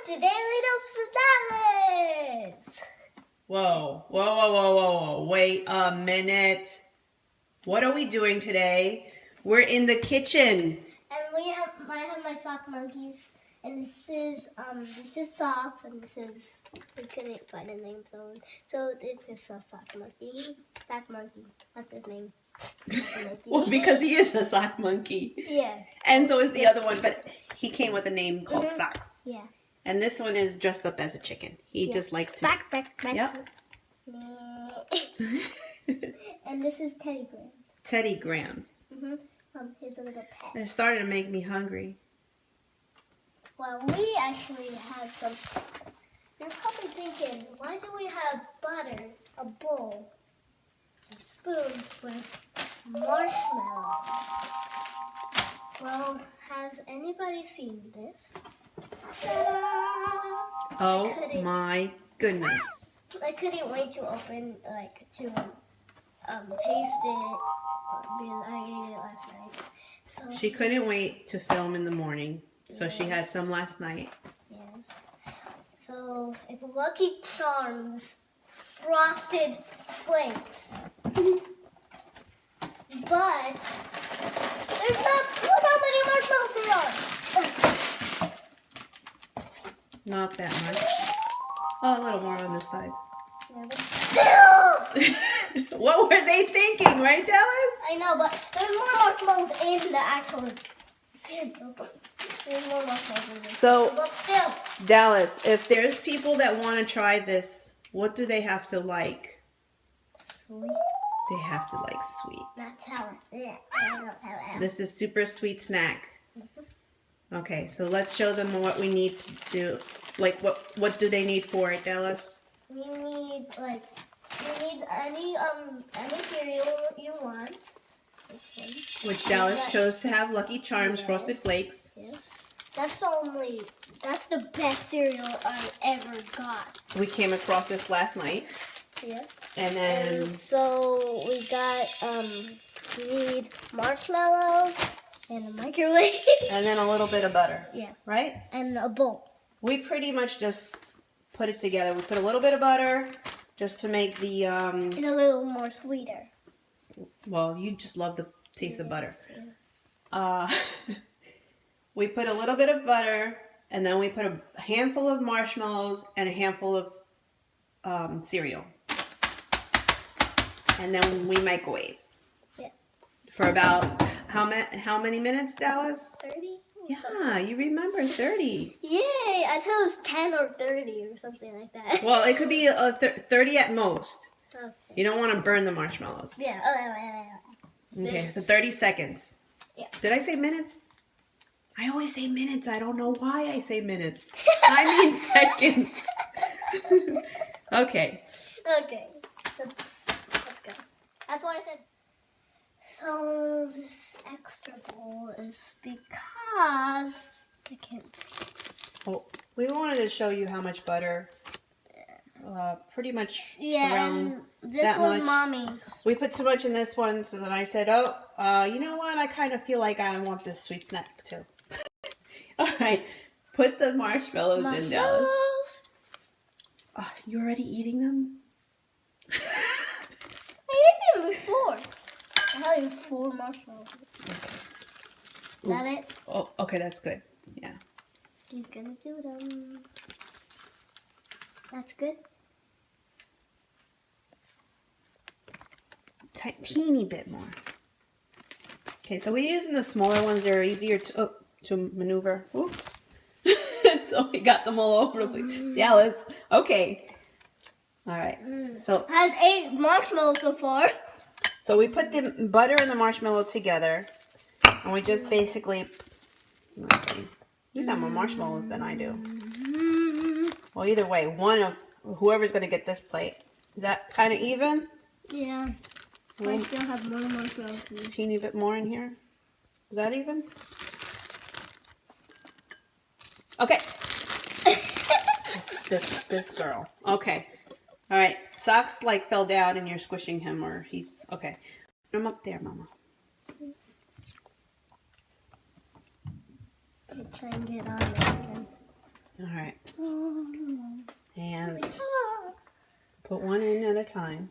to Daily Dose of Dallas. Whoa, whoa, whoa, whoa, whoa, whoa. Wait a minute. What are we doing today? We're in the kitchen. And I have my sock monkeys. And this is Socks, and this is, we couldn't find a name, so it's just a sock monkey. Sock monkey, that's his name. Well, because he is a sock monkey. Yeah. And so is the other one, but he came with a name called Socks. Yeah. And this one is dressed up as a chicken. He just likes to... Back. Yep. And this is Teddy Graham. Teddy Grahams. He's a little pet. It started to make me hungry. Well, we actually have some. You're probably thinking, why do we have butter, a bowl, a spoon with marshmallows? Well, has anybody seen this? Oh my goodness. I couldn't wait to open, to taste it, because I ate it last night. So, She couldn't wait to film in the morning, so she had some last night. yes. So it's Lucky Charms Frosted Flakes. But there's not. Look how many marshmallows there are. Not that much. Oh, a little more on this side. Yeah, but still. What were they thinking, right, Dallas? I know, but there's more marshmallows in the actual cereal. There's more marshmallows in this. So, But still. Dallas, if there's people that want to try this, what do they have to like? Sweet. They have to like sweet. That's how. Yeah. This is super sweet snack. Okay, so let's show them what we need to do. Like, what do they need for it, Dallas? We need any cereal you want. Which Dallas chose to have Lucky Charms Frosted Flakes. Yes. That's the best cereal I ever got. We came across this last night. Yeah. And then And so we got we need marshmallows and a microwave. and then a little bit of butter. Yeah. Right? And a bowl. We pretty much just put it together. We put a little bit of butter just to make the And a little more sweeter. well, you just love the taste of butter. We put a little bit of butter, and then we put a handful of marshmallows and a handful of cereal. And then we microwave. Yeah. For about how many minutes, Dallas? 30? Yeah, you remember 30. Yay! I thought it was 10 or 30 or something like that. Well, it could be 30 at most. Okay. You don't want to burn the marshmallows. Yeah. Okay, so 30 seconds. Yeah. Did I say minutes? I always say minutes. I don't know why I say minutes. I mean seconds. Okay. Okay. Let's go. That's why I said. So this extra bowl is because I can't. Well, we wanted to show you how much butter. Pretty much Yeah, around and this that was much. Mommy's. We put too much in this one, so then I said, oh, you know what? I kind of feel like I want this sweet snack too. All right, put the marshmallows in, Dallas. You already eating them? I ate them before. I had like 4 marshmallows. Is that it? Oh, okay, that's good. Yeah. He's gonna do them. That's good. Teeny bit more. Okay, so we're using the smaller ones. They're easier to maneuver. Oops. So we got them all over the place. Dallas. Okay. All right. So Has 8 marshmallows so far. So we put the butter and the marshmallow together, and we just basically. Let's see. You got more marshmallows than I do. Well, either way, one of whoever's gonna get this plate. Is that kind of even? Yeah. I still have more marshmallows. Teeny bit more in here. Is that even? Okay. this girl. Okay. All right. Socks like fell down and you're squishing him, or he's okay. Put him up there, Mama. Try and get on there again. All right. And put one in at a time,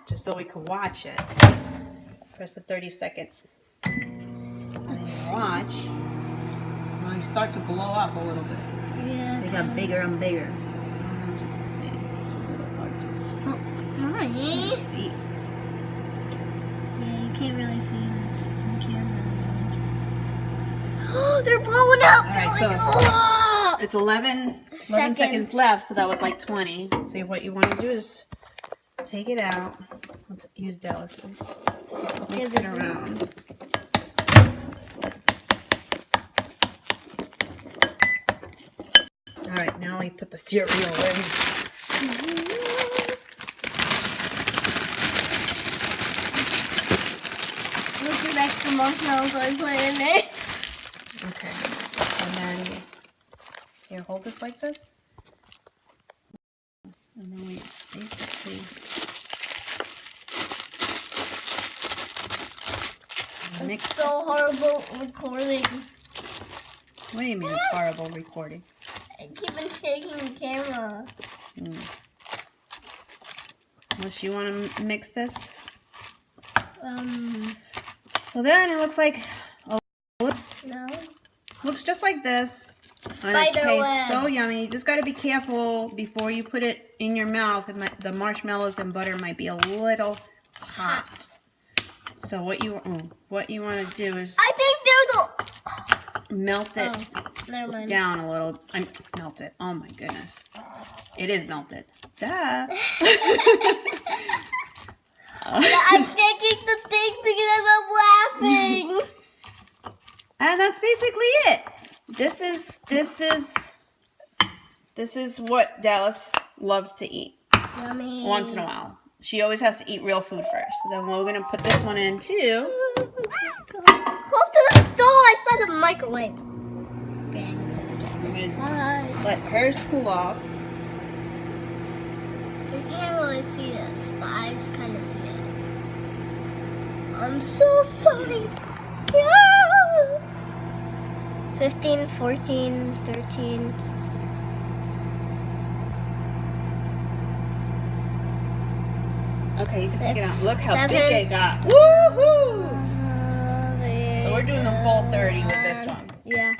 just so we can watch it. Press the 30-second. And then watch. Well, they start to blow up a little bit. Yeah. They got bigger and bigger. I don't know if you can see. It's a little hard to Mommy. see. Yeah, you can't really see them on camera. Oh, they're blowing up. All right, so it's 11 seconds left, so that was like 20. So what you want to do is take it out. Let's use Dallas's. Mix it around. All right, now we put the cereal in. Look at extra marshmallows I put in there. Okay, and then here, hold this like this. And then we basically mix. It's so horrible recording. What do you mean it's horrible recording? I keep on shaking the camera. Unless you want to mix this. So then it looks like No. looks just like this. And it Spider tastes web. so yummy. You just got to be careful before you put it in your mouth. The marshmallows and butter might be a little hot. So what you want to do is I think there's melt it never mind. down a little. Melt it. Oh my goodness. It is melted. Duh. I'm shaking the thing because I'm laughing. And that's basically it. This is what Dallas loves to eat. Yummy. Once in a while. She always has to eat real food first. So then we're gonna put this one in too. Close to the stove outside the microwave. Let hers cool off. You can't really see this, but I just kind of see it. I'm so sorry. Yeah. 15, 14, 13. Okay, you can take it out. 6, Look how 7. big it got. Woohoo! So we're doing the full 30 with this one. Yeah.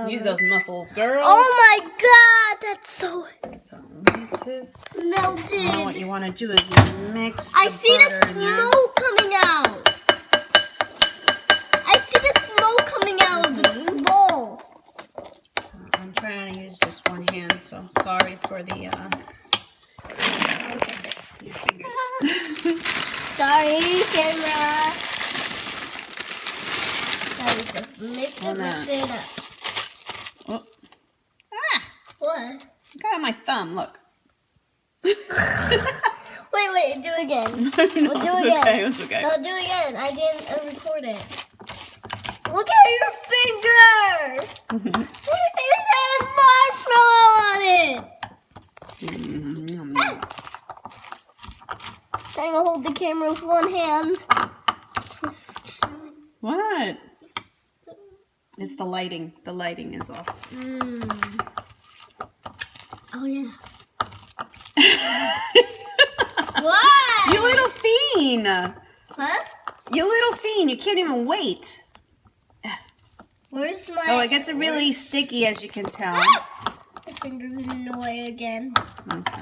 Use those muscles, girl. Oh my god, that's so So this is. melted. Now what you want to do is you mix the I see the butter in there. smoke coming out. I see the smoke coming out of the bowl. I'm trying to use just one hand, so I'm sorry for the your fingers. Sorry, camera. Mix it up. Oh. Ah! What? I got it on my thumb, look. Wait, do it again. No, We'll do it again. okay, it's okay. No, do it again. I didn't record it. Look at your finger! It has marshmallow on it! Trying to hold the camera with one hand. What? It's the lighting. The lighting is off. Oh, yeah. What? You little fiend! Huh? You little fiend! You can't even wait. Where's my... Oh, it gets really sticky, as you can tell. The finger's in the way again. Okay.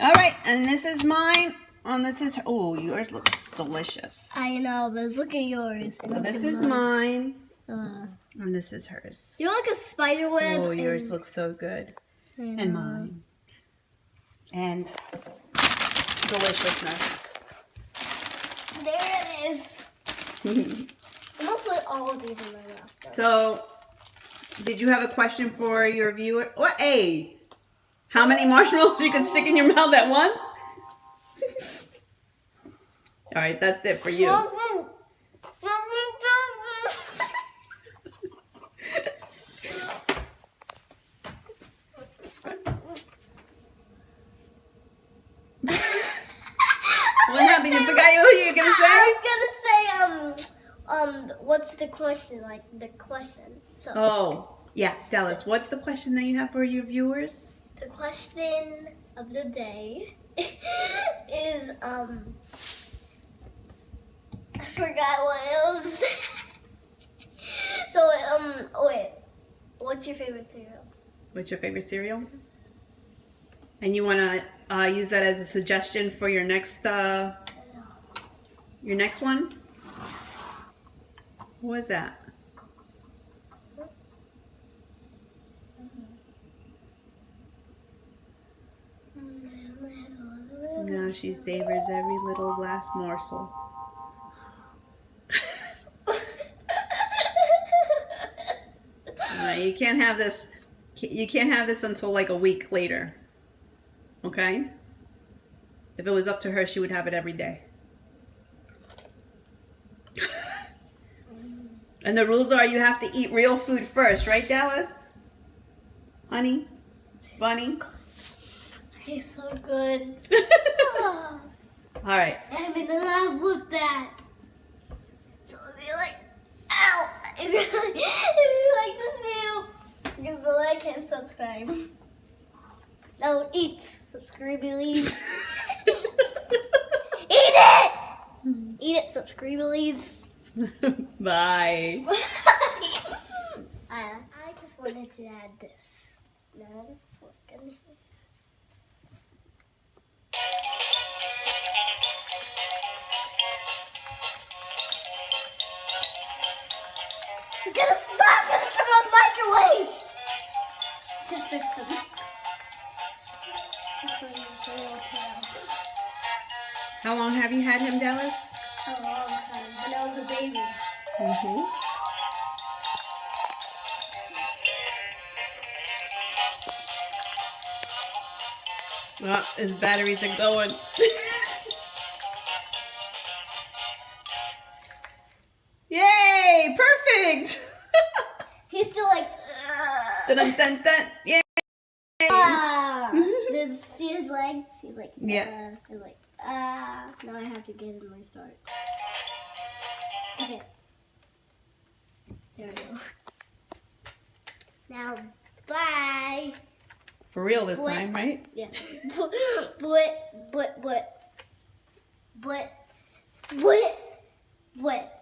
All right, and this is mine. And this is... Oh, yours looks delicious. I know, but look at yours. So this is mine. And this is hers. You're like a spider web. Oh, yours looks so good. And mine. And deliciousness. There it is. I'm gonna put all of these in my mouth. So, did you have a question for your viewer? What? Hey, how many marshmallows you can stick in your mouth at once? All right, that's it for you. What happened? You forgot what you were gonna say? I was gonna say what's the question? Like the question. So Oh, yeah, Dallas, what's the question that you have for your viewers? the question of the day is I forgot what it was. So wait, what's your favorite cereal? What's your favorite cereal? And you want to use that as a suggestion for your next one? What was that? Now she savors every little last morsel. You can't have this. You can't have this until like a week later. Okay? If it was up to her, she would have it every day. And the rules are you have to eat real food first, right, Dallas? Honey? Bunny? It's so good. All right. I'm in love with that. So if you like, ow! If you like this video, give a like and subscribe. Don't eat, subscribe, please. Eat it! Eat it, subscribe, please. Bye. I just wanted to add this. Now it's working. You're gonna smash it into my microwave! Just fixed them. I'll show you the little tail. How long have you had him, Dallas? A long time. When I was a baby. Mm-hmm. Well, his batteries are going. Yay! Perfect! He's still like, Dun dun dun dun! Yay! See his legs? He's like, Yeah. He's like, Now I have to get in my start. Okay. There we go. Now, bye. For real this What? time, right? Yeah. What?